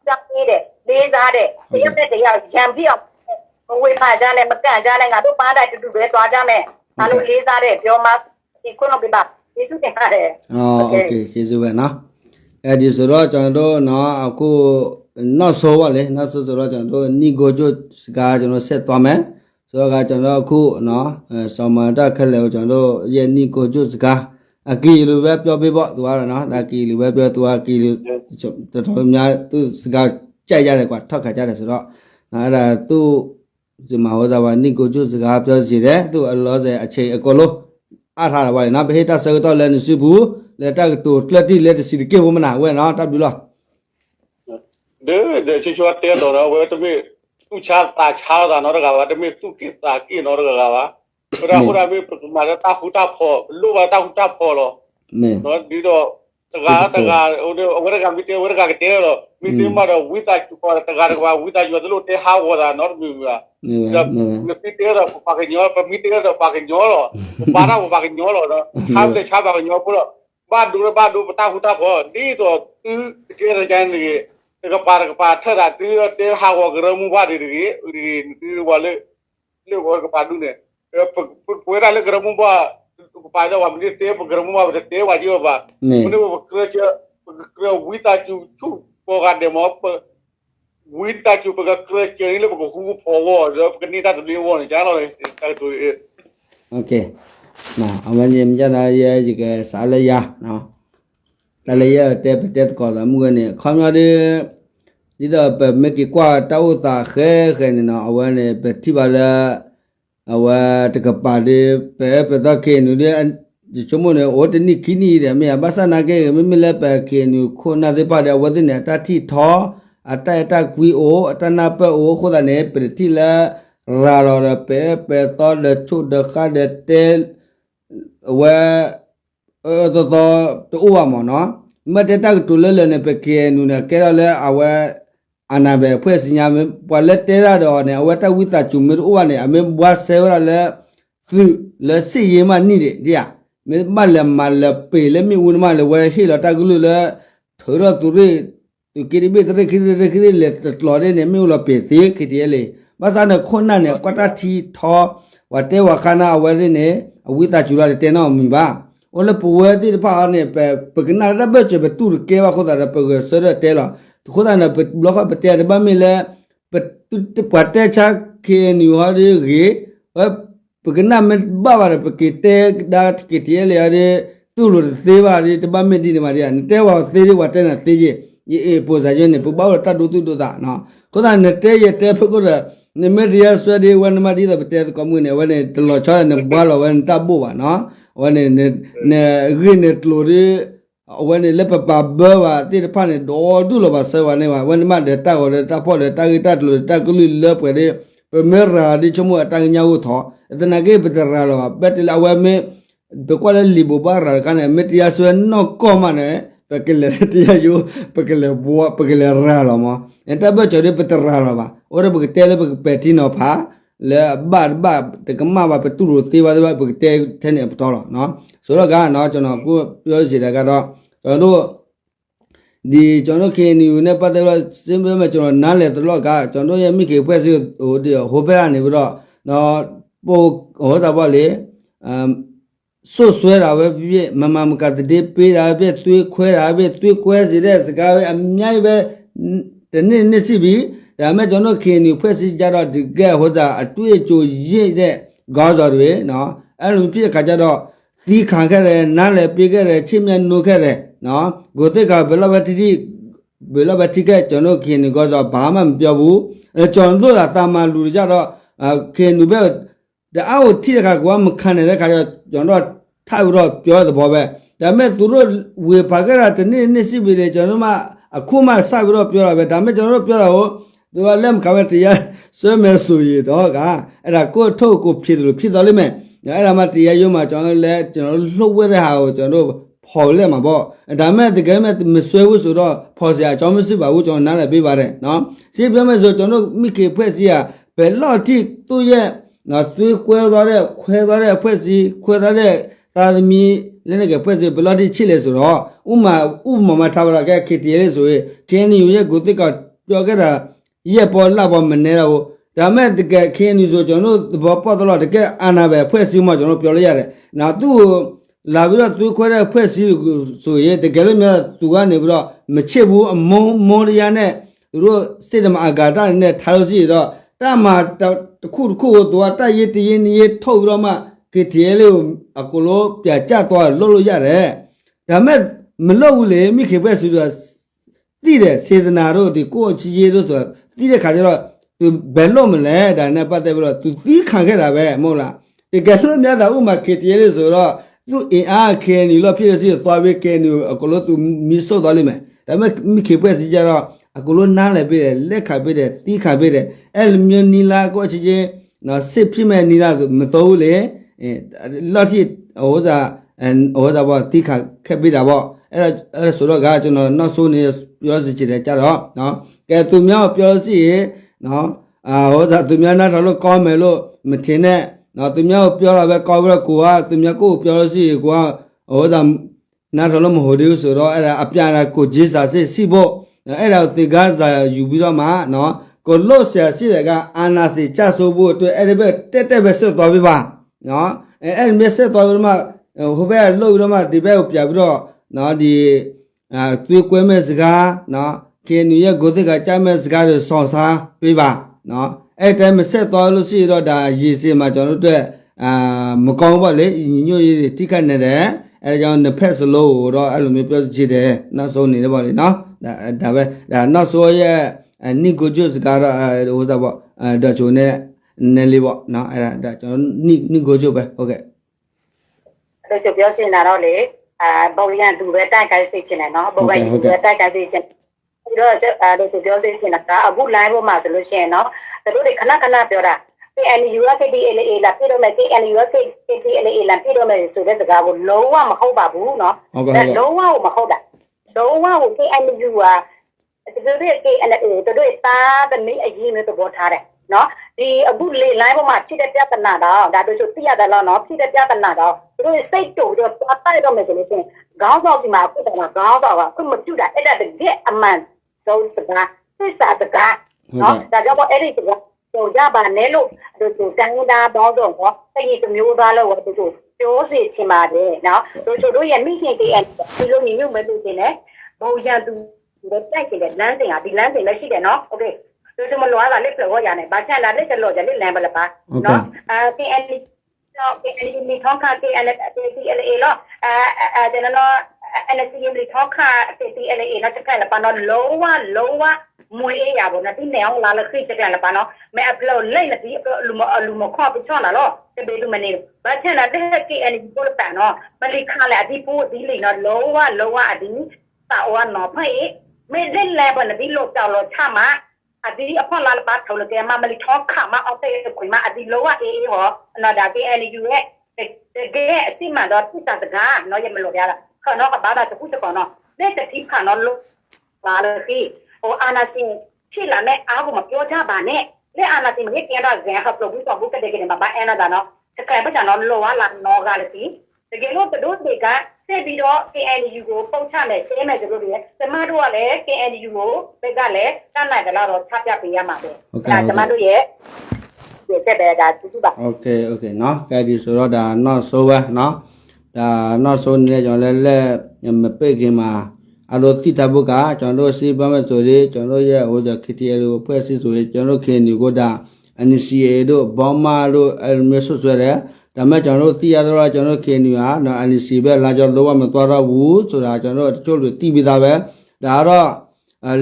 စပ်နေတယ်လေးစားတယ်တရားနဲ့တရားရံပြအောင်ဝေဖန်ကြနဲ့မကန့်ကြနဲ့ငါတို့ပါတိုင်းတူတူပဲသွားကြမယ်အားလုံးလေးစားတယ်ပြောမှစီခွန်းတော့ပြပါကျေးဇူးတင်ပါတယ်โอเคကျေးဇူးပဲနော်အဲ့ဒီဆိုတော့ကျွန်တော်တို့နော်အခုနောက်ဆိုပါလေနောက်ဆိုတော့ကျွန်တော်တို့ညီကိုကျစကားကျွန်တော်ဆက်သွားမယ်ဆိုတော့ကကျွန်တော်အခုနော်ဆောင်းမန်တက်ခက်လဲကိုကျွန်တော်တို့ရဲ့ညီကိုကျစကားအကီလိုပဲပြောပြပေါ့သူကတော့နော်ဒါကီလိုပဲပြောသူကကီလိုတော်တော်များသူစကားကြိုက်ရတယ်ကွာထောက်ခါကြတယ်ဆိုတော့အဲ့ဒါသူဒီမှာဟောတာပါညီကိုကျစကားပြောစီတယ်သူအလောဆယ်အချိန်အကုန်လုံးအားထားတာပါလေနော်ဘဟိတဆောတော့လည်းမရှိဘူးလက်တက်တူလက်တိလက်စီကေဘမနာဝဲနော်တပ်ပြီလားde chicho te do na we tumi tu cha ta cha da no ga wa tumi tu ki ta ki no ga wa ora me ma ta hu ta pho lu ba ta hu ta pho lo no di do ta ga o de o ga mi te o ga te lo mi te ma do wi ta chu ko ta ga wa wi ta ju lo te ha wo da no mi wa mi te da pa ke nyo pa mi te da pa ke nyo lo pa ra pa ke nyo lo no ha te cha pa ke nyo pu lo ba du ta hu ta pho di do tu ke da jan ni cái bà thơ là từ hào của cái rơm qua thì từ qua lên qua cái bà đúng này cuối ra lên cái rơm qua bà cho bà mình tế cái rơm qua mình tế qua chưa bà mình đi cái quý ta chú qua cái để mà quý ta chú cái chơi lên cái khu phố rồi cái này ta tụi liên quan chả rồi ta tụi ok nào ông anh em cho nó gì cái xã lệ ya nào là lấy tép có là mua này không nói đi đi đó về mấy cái quả tàu ta khé này nó ở bên này về thì bảo là ở cái bà đi về đó kia nữa đi anh chúng mình ở trên này kia này để mình bắt sang cái mình lấy về kia nữa con nào thì bảo là ở trên này ta thi thọ ta quý ô ta nạp ô con ta này về thì là ra rồi về to để chút để khá để tên về to uam mà nó mà để ta tụi lên này về kia nữa cái đó là ở anh về phía sinh nhà mình bỏ lết té ra đó này ở ta quý ta chụp mình uam này mình bỏ xe ra là từ là xe gì mà ní đấy đi à mình mà là bể là mình uống mà là về khi là ta cứ là thở ra tụi kia đi biết cái là lọt đấy này mình là bể thế cái gì đấy mà sao này con này có ta thi thọ và té vào khana ở đây này quý ta chụp ra để té nào mình ba ở là bùa thì bảo này về cái nào đã biết rồi về tu được kế vào khâu là về sơ ra té là khâu là về block về té là bao nhiêu là về tu bắt té chắc khi nhiều hơn đi ghé về cái nào mình bảo là về cái té đã cái té là đi tu được té vào đi bao nhiêu đi mà đi té vào té đi vào té là té gì ये पोज़ाइए ने बाबा टा दो दा ना कोदा ने ते ये ते फको रे ने मेडिया स्वेडी वन मा दी दा ते कमु ने वन ने तलो cha ने बालो वन टा बो ba no one ne ri ne tlo ri one ne le pa ba ba ti de pha ne do du lo ba se wa ne wa one ma de ta ko de ta pho de ta ki ta tlo ta ku lu le pwe de pe me ra di chomu ta nya wo tho etna ke pe ra lo ba te la wa me pe kwa le li bo ba ra ka ne media swe no ko ma ne porque le tía yo porque le boa porque le raro ma entonces pues yo le pete raro va ahora porque te le porque petino pa le ba te kama va pe tu ti va porque te tiene todo no solo ga no yo no ku yo si le ga do yo di yo no que ni une pa de siempre me yo na le to lo ga yo no ye mi que pues o de ho pe ni bro no po ho da ba le so swear ra be piye mama maka de pe ra be twe khwe ra be twe khwe si de saka be amyai be de ne si bi da me jono khin ni phwe si ja do de ge ho da atwe cho yin de ga zo de no a lu pi ka ja do ti khan khe de na le pi khe de chim mya no khe de no go te ka be la ba ti ke jono khin ni ga zo ba ma mpyo bu chon do da ta ma lu ja do khin nu be da a o ti ka ko ma khan ne ka ja jono thay rồiပြောတဲ့ဘောပဲဒါပေမဲ့သူတို့ဝေပါကြတာတနေ့နေ့ရှိပြီလေကျွန်တော်မှအခုမှစပြီးတော့ပြောတာပဲဒါပေမဲ့ကျွန်တော်တို့ပြောတာကို သူကလက်မခံပဲတရားဆွဲမယ်ဆိုရင်တော့ကအဲ့ဒါကိုထုတ်ကိုဖြစ်တယ်လို့ဖြစ်သွားလိမ့်မယ်အဲ့ဒါမှတရားရုံးမှာကျွန်တော်လည်းကျွန်တော်လှုပ်ဝဲတဲ့ဟာကိုကျွန်တော်ဖော်လက်မှာပေါ့ဒါမဲ့တကယ်မဲ့မဆွဲဘူးဆိုတော့ဖော်စရာအကြောင်းမရှိပါဘူးကျွန်တော်နားလည်ပေးပါတယ်နော်ရှင်းပြမယ်ဆိုကျွန်တော်မိခေဖွဲ့စည်းရဘယ်လောက်ထိသူ့ရဲ့နော်သွေးကွဲသွားတဲ့ခွဲသွားတဲ့ဖွဲ့စည်းခွဲသွားတဲ့သာသမီလည်းကဖွဲ့စည်းဘယ်လောက်ထိချစ်လဲဆိုတော့ဥမာမှာထားပါတော့ကဲခေတ္တလေးဆိုရင်ခင်းနီရဲ့ကိုတိကပြောခဲ့တာရက်ပေါ်လောက်ပေါ်မနေတော့ဒါမဲ့တကယ်ခင်းနီဆိုကျွန်တော်တို့ဘောပေါ်တော့တကယ်အာနာပဲဖွဲ့စည်းမှကျွန်တော်ပြောလိုက်ရတယ်နော်သူ့လာပြီးတော့သူခွဲတဲ့ဖွဲ့စည်းဆိုရင်တကယ်လို့များသူကနေပြီးတော့မချစ်ဘူးအမုန်းတရားနဲ့သူတို့စိတ်ဓမ္မအာဃာတနဲ့ထားလို့ရှိတော့တမှာတခုကိုသူကတရည်တရင်းနေထုတ်ပြီးတော့မှခေတည်းလေးကိုအကူလို့ပြကြသွားလို့ရတယ်ဒါမဲ့မလုပ်ဘူးလေမိခေပဲဆိုတော့တိတဲ့စေတနာတို့ဒီကိုယ့်ချီရေးတို့ဆိုတိတဲ့ခါကျတော့သူဘယ်လို့မလဲဒါနဲ့ပတ်သက်ပြီးတော့သူတီးခံခဲ့တာပဲမဟုတ်လားတကယ်လို့များတာဥမာခေတည်းလေးဆိုတော့သူအင်အားခဲနေလို့ဖြစ်ရစီသွားပြီးခဲနေအကူလို့သူမီးစော့သွားလိမ့်မယ်ဒါမဲ့မိခေပဲစီကြတော့အကူလို့နားလည်းပြတယ်လက်ခါပြတယ်တီးခါပြတယ်အဲ့လိုမျိုးနီလာကိုချီချင်းနော်စစ်ဖြစ်မဲ့နီလာဆိုမတော်ဘူးလေလော်တိဟိုစားပေါ့တီးခါခက်ပြတာပေါ့အဲ့ဆိုတော့ကကျွန်တော်နောက်ဆုံးနေပြောစီချင်တယ်ကြတော့နော်ကဲသူများပြောစီနော်ဟိုစားသူများနားတော့ကောင်းမယ်လို့မထင်နဲ့နော်သူများပြောတာပဲကောင်းပြီးတော့ကိုကသူများကိုပြောလို့ရှိရင်ကိုကဟိုစားနားတော့မဟုတ်ဘူးဆိုတော့အဲ့ဒါအပြန်လာကိုဂျေစာစစ်စီဖို့အဲ့ဒါသေကားစာယူပြီးတော့မှနော်ကိုလို့ဆရာရှိတယ်ကအာနာစီကြဆိုဖို့အတွက်အဲ့ဒီဘက်တက်ပဲဆက်သွားပြီပါနော်အဲ့ဒီဆက်သွားပြီးတော့မှဟိုဘက်လှုပ်ပြီးတော့မှဒီဘက်ကိုပြပြီးတော့နော်ဒီသွေးကွဲမဲ့စကားနော်ကင်းရဲ့ကိုတိကကြိုက်မဲ့စကားတွေဆောင်းစားပေးပါနော်အဲ့တိုင်းမဆက်သွားလို့ရှိတော့ဒါရေစင်မှာကျွန်တော်တို့အတွက်မကောင်းပါလေညီညွတ်ရေးတိခတ်နေတယ်အဲကြောင့်နှစ်ဖက်စလုံးကိုတော့အဲ့လိုမျိုးပြောချင်တယ်နောက်ဆုံးနေတယ်ပေါ့လေနော်ဒါပဲဒါနောက်ဆုံးရဲ့နိကိုကျွတ်စကားတော့ဟိုစားပေါ့တော့ဂျိုနဲ့နဲလေးပေါ့နော်အဲ့ဒါကျွန်တော်နိကိုကျွတ်ပဲဟုတ်ကဲ့အဲ့လိုပြောစင်တာတော့လေပုံရန်သူပဲတိုက်ခိုက်စိတ်ချင်တယ်နော်ပုံရန်သူပဲတိုက်ခိုက်စိတ်ချင်ပြီးတော့တို့ပြောစိတ်ချင်တာအခု line ပေါ်မှာဆိုလို့ရှိရင်နော်တို့တွေခဏပြောတာ KNU က KDLA လာပြတော့မယ် KNU က KDLA လာပြတော့မယ်ဆိုတဲ့စကားကိုလုံးဝမဟုတ်ပါဘူးနော်လုံးဝမဟုတ်တာလုံးဝကို KNU ကတို့တွေ KNA တို့တွေတာသမီးအရင်မျိုးသဘောထားတယ်နော်ဒီအခုလေ line ပေါ်မှာဖြစ်တဲ့ပြဿနာတော့ဒါတို့သိရတယ်လို့နော်ဖြစ်တဲ့ပြဿနာတော့တို့စိတ်တူတော့တိုက်တော့မယ်ဆိုလို့ရှိရင်ခေါင်းဆောင်စီမှာအခုတော့ခေါင်းဆောင်ကအခုမပြုတ်တာအဲ့ဒါတကယ်အမှန်ဆုံးစကားသစ္စာစကားနော်ဒါကြောင့်မို့အဲ့ဒီတော့ကြပါနဲ့လို့တို့တန်တာပေါင်းဆုံးပေါ့တည်ရမျိုးသားလို့တို့ပြောစီချင်ပါတယ်နော်တို့ရဲ့မိခင်KNဒီလိုညီညွတ်မဲ့လို့ချင်းနဲ့ဘုံရန်သူတိုက်ချင်တဲ့လမ်းစဉ်ဟာဒီလမ်းစဉ်လည်းရှိတယ်နော်โอเคတို့ချမလွားလာလက်ပြောရရတယ်ဘာချန်လာလက်ချက်လို့ကြလက်လမ်းပါလားပါနော်KN တော့ KN မိထောင်းခါ KN TLA လို့ကျွန်တော် NCM မိထောင်းခါ TLA နော်ချက်ကန်လာပါနော်လုံးဝမွေးရပါတော့ဒီနေအောင်လာလက်ခိချက်ကန်လာပါနော်မဲအပလောလိမ့်နေဒီလူမခေါ်ပြချောင်းလာတော့တပေလူမနေဘာချန်လာတဲ့ KN ကိုလည်းပါနော်မလိခါလာဒီပို့ဒီလိနော်လုံးဝအဒီတာဝါနော်ဖိမဲလက်လဲပါနော်ဒီလို့ကြောက်လို့ချမှာအဒီအဖော်လာပါထော်လကဲမမလီထောက်ခမအောက်တဲ့ခွေမအဒီလောကအေးဟောနော်ဒါ KNU ရဲ့တကယ်အစီမံတော့သစ္စာစကားနော်ရမလို့ရတာခေါနော်ကဘာသာစခုစကောနော်လက်ချက်တိခါနော်လို့ပါလို့ခေဟိုအာနာစင်ဖြစ်လာမဲ့အားကိုမပြောကြပါနဲ့လက်အာနာစင်ရဲ့ပြန်တော့ဇန်ဟပ်လို့ဘူးတော့ဘူးကတဲ့ကနေမှာဘာအနာတာနော်စကဲပချာနော်လောဝလာနော်ကလည်းတကယ်လို့တို့တွေကဆက်ပြီးတော့ KNU ကိုပုံချမယ်ဆဲမယ်ဆိုလို့ရတယ်ကျမတို့ကလည်း KNU ကိုဘက်ကလည်းတတ်နိုင်တယ်လို့ချပြပေးရမှာပဲဒါကျမတို့ရဲ့ချက်ပဲဒါတူတူပါโอเคเนาะကဲဒီဆိုတော့ဒါနောက်ဆိုပဲเนาะဒါနောက်ဆိုနေကျွန်တော်လည်းမပိတ်ခင်မှာအလိုတိတဘုကကျွန်တော်စီးပါမယ်ဆိုရင်ကျွန်တော်ရဲ့ဟိုခတီလိုဖွဲ့စည်းဆိုရင်ကျွန်တော် KNU ကိုဒါ NCA တို့ဘောမာတို့အမျိုးဆွဆွဲတယ်ဒါမဲ့ကျွန်တော်တို့သိရတော့ကျွန်တော်KNUဟာနော် NCA ပဲလာကြောလုံးဝမသွားတော့ဘူးဆိုတာကျွန်တော်တို့တချို့လူသိပြီးသားပဲဒါကတော့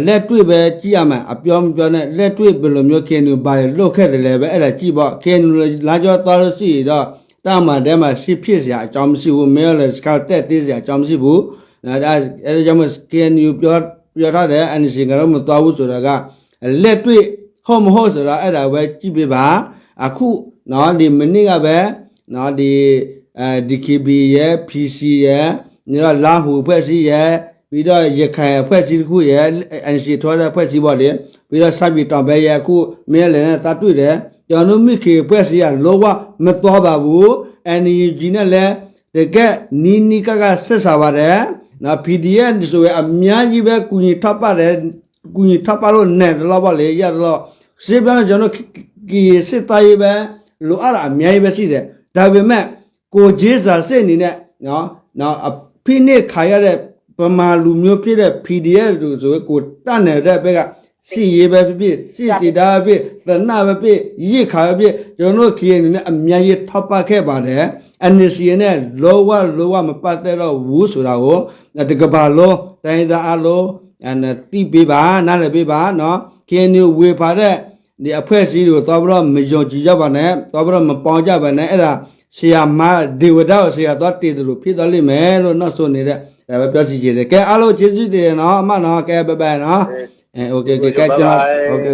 လက်တွေ့ပဲကြည့်ရမယ်အပြောမပြောနဲ့လက်တွေ့ဘယ်လိုမျိုးKNUပါလွတ်ခဲ့တယ်လဲပဲအဲ့ဒါကြည့်ပေါ့KNUလာကြောသွားလို့ရှိတော့တာမှတဲမှာရှစ်ဖြစ်စရာအကြောင်းမရှိဘူးမဲလည်းစကောက်တက်သေးစရာအကြောင်းမရှိဘူးဒါအဲ့ဒါကြောင့်KNUပြောထားတယ် NCA ကတော့မသွားဘူးဆိုတာက လက်တွေ့ဟုတ်မဟုတ်ဆိုတာအဲ့ဒါပဲကြည့်ပြပါအခုနော်ဒီမနေ့ကပဲနော်ဒီDKB ရဲ့ PC ရဲ့ညီတော့လာဟူဖွဲ့စည်းရဲ့ပြီးတော့ရခိုင်ဖွဲ့စည်းတစ်ခုရဲ့ NC ထောတဲ့ဖွဲ့စည်းပေါ့လေပြီးတော့စပြီးတောင်ပဲရဲ့အခုမင်းလည်းနဲ့တာတွေ့တယ်ကျွန်တော်မိခေဖွဲ့စည်းရလောကမတော်ပါဘူး NUG နဲ့လည်းတကယ်နီကဆက်စားပါတယ်နော် PDF ဆိုရအများကြီးပဲကူညီထပ်ပါတယ်ကူညီထပ်ပါလို့နဲ့တော့ပေါ့လေရတော့စေပန်းကျွန်တော်quiစစ်တိုင်းပဲလိုအပ်တာအများကြီးပဲရှိတယ်ဒါပေမဲ့ကိုဂျေးစာစစ်အနေနဲ့နော်အဖိနစ်ခါရတဲ့ပမာလူမျိုးဖြစ်တဲ့ PDF လို့ဆိုကိုတတ်နေတဲ့ဘက်ကစီရေးပဲဖြစ်စီတီတာပဲတနာပဲဖြစ်ရစ်ခါပဲဖြစ်ကျွန်တော်ခီအနေနဲ့အများကြီးထောက်ပခဲ့ပါတယ် NC နဲ့လောဝမပတ်သက်တော့ဘူးဆိုတာကိုတကဘာလုံးတိုင်းသားအလုံးတိပေးပါနားလည်ပေးပါနော်ခင်းနေဝေပါတဲ့ဒီအဖွဲ့အစည်းတွေကိုတော့ဘရောမယုံကြည်ကြပါနဲ့တော့ဘရောမပေါင်းကြပါနဲ့အဲ့ဒါဆရာမဒေဝဒတ်ဆရာတော့တည်တယ်လို့ဖြစ်သွားလိမ့်မယ်လို့နောက်ဆိုနေတဲ့ဒါပဲပြောစီချင်တယ်ကဲအားလုံးကျေးဇူးတင်နော်အမနော်ကဲဘယ်ဘယ်နော်โอเคကဲကြောင်းโอเค